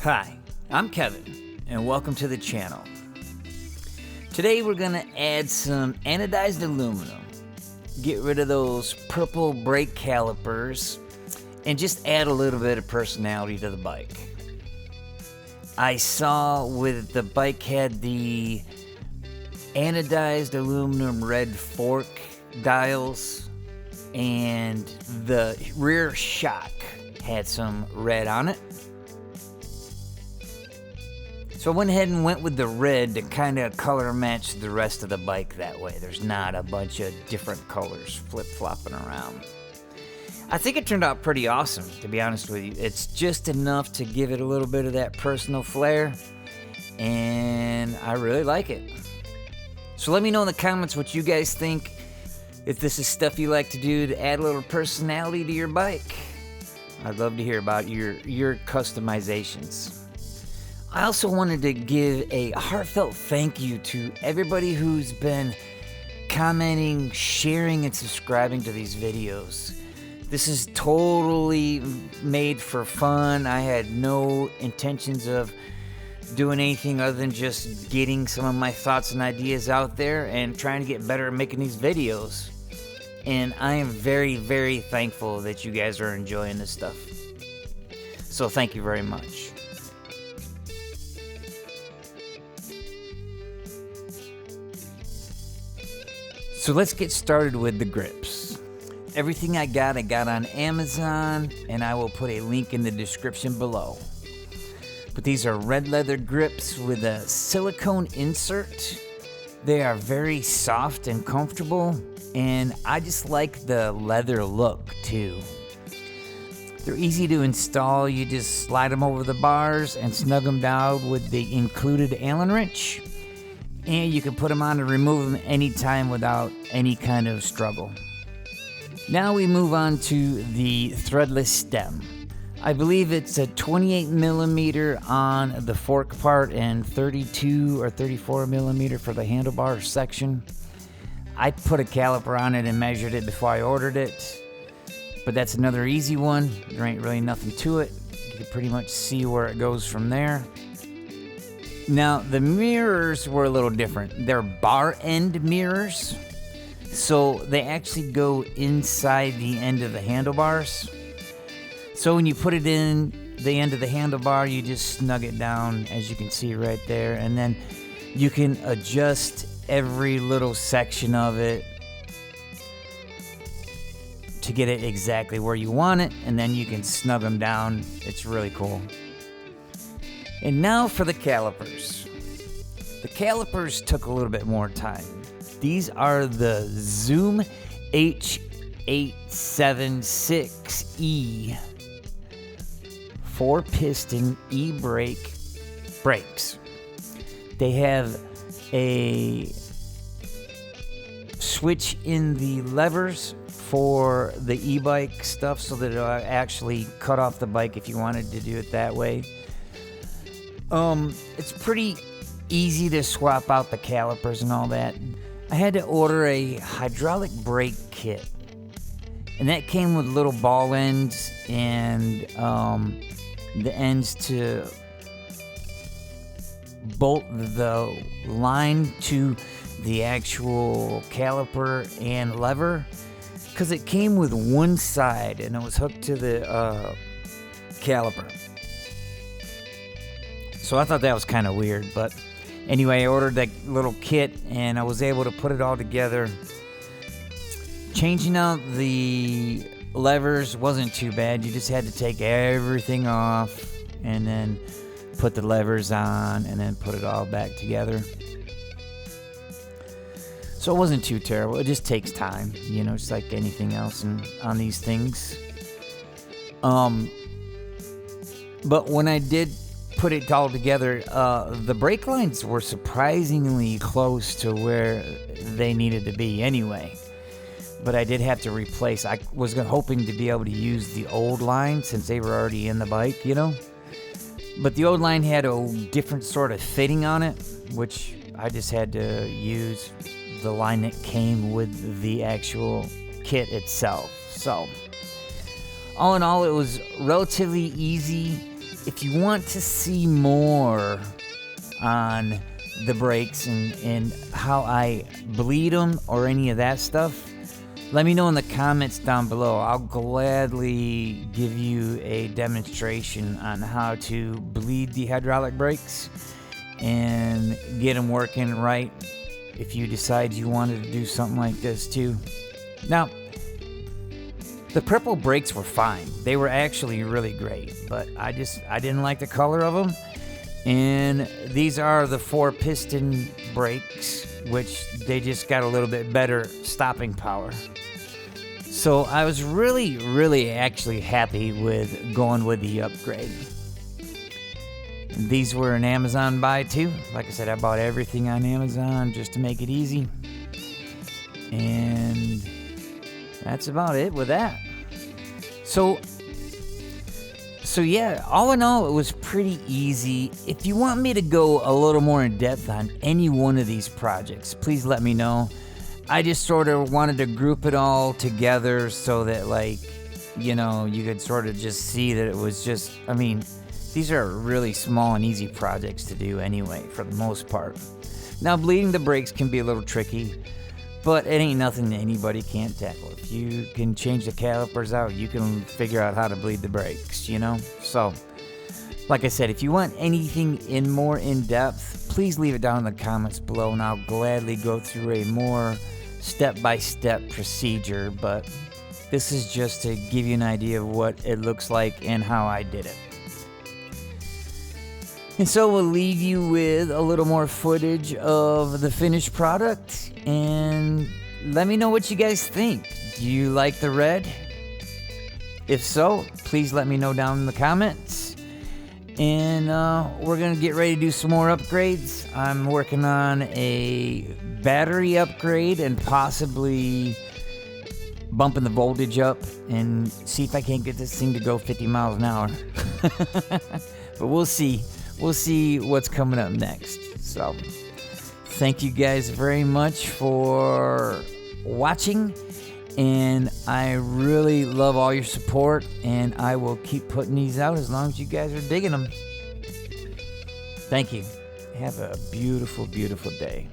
Hi, I'm Kevin, and welcome to the channel. Today we're going to add some anodized aluminum, get rid of those purple brake calipers, and just add a little bit of personality to the bike. I saw with the bike had the anodized aluminum red fork dials, and the rear shock had some red on it. So I went ahead and went with the red to kind of color match the rest of the bike that way. There's not a bunch of different colors flip-flopping around. I think it turned out pretty awesome, to be honest with you. It's just enough to give it a little bit of that personal flair, and I really like it. So let me know in the comments what you guys think, if this is stuff you like to do to add a little personality to your bike. I'd love to hear about your customizations. I also wanted to give a heartfelt thank you to everybody who's been commenting, sharing, and subscribing to these videos. This is totally made for fun. I had no intentions of doing anything other than just getting some of my thoughts and ideas out there and trying to get better at making these videos. And I am very, very thankful that you guys are enjoying this stuff. So thank you very much. So let's get started with the grips. Everything I got on Amazon, and I will put a link in the description below. But these are red leather grips with a silicone insert. They are very soft and comfortable, and I just like the leather look too. They're easy to install. You just slide them over the bars and snug them down with the included Allen wrench. And you can put them on and remove them anytime without any kind of struggle. Now we move on to the threadless stem. I believe it's a 28 millimeter on the fork part and 32 or 34 millimeter for the handlebar section. I put a caliper on it and measured it before I ordered it. But that's another easy one. There ain't really nothing to it. You can pretty much see where it goes from there. Now, the mirrors were a little different. They're bar end mirrors, so they actually go inside the end of the handlebars. So when you put it in the end of the handlebar, you just snug it down, as you can see right there, and then you can adjust every little section of it to get it exactly where you want it, and then you can snug them down. It's really cool. And now for the calipers. The calipers took a little bit more time. These are the Zoom H876E 4-piston e-brake brakes. They have a switch in the levers for the e-bike stuff so that it'll actually cut off the bike if you wanted to do it that way. It's pretty easy to swap out the calipers and all that. I had to order a hydraulic brake kit, and that came with little ball ends and the ends to bolt the line to the actual caliper and lever, because it came with one side and it was hooked to the caliper. So I thought that was kind of weird, but anyway, I ordered that little kit and I was able to put it all together. Changing out the levers wasn't too bad. You just had to take everything off and then put the levers on and then put it all back together. So it wasn't too terrible. It just takes time, you know, just like anything else on these things. But when I did put it all together, the brake lines were surprisingly close to where they needed to be anyway. But I did have to replace. I was hoping to be able to use the old line since they were already in the bike, you know. But the old line had a different sort of fitting on it, which I just had to use the line that came with the actual kit itself. So, all in all, it was relatively easy. If you want to see more on the brakes and how I bleed them or any of that stuff, let me know in the comments down below. I'll gladly give you a demonstration on how to bleed the hydraulic brakes and get them working right if you decide you wanted to do something like this too. Now, the purple brakes were fine. They were actually really great, but I didn't like the color of them. And these are the 4-piston brakes, which they just got a little bit better stopping power. So I was really actually happy with going with the upgrade. These were an Amazon buy too. Like I said, I bought everything on Amazon just to make it easy. And that's about it with that. So yeah, all in all, it was pretty easy. If you want me to go a little more in depth on any one of these projects, please let me know. I just sort of wanted to group it all together so that, like, you know, you could sort of just see that it was just, I mean, these are really small and easy projects to do anyway, for the most part. Now, bleeding the brakes can be a little tricky, but it ain't nothing that anybody can't tackle. If you can change the calipers out, you can figure out how to bleed the brakes, you know? So, like I said, if you want anything more in depth, please leave it down in the comments below, and I'll gladly go through a more step-by-step procedure, but this is just to give you an idea of what it looks like and how I did it. And so we'll leave you with a little more footage of the finished product, and let me know what you guys think. Do you like the red? If so, please let me know down in the comments. And we're going to get ready to do some more upgrades. I'm working on a battery upgrade and possibly bumping the voltage up and see if I can't get this thing to go 50 miles an hour. But we'll see. We'll see what's coming up next. So, thank you guys very much for watching. And I really love all your support. And I will keep putting these out as long as you guys are digging them. Thank you. Have a beautiful, beautiful day.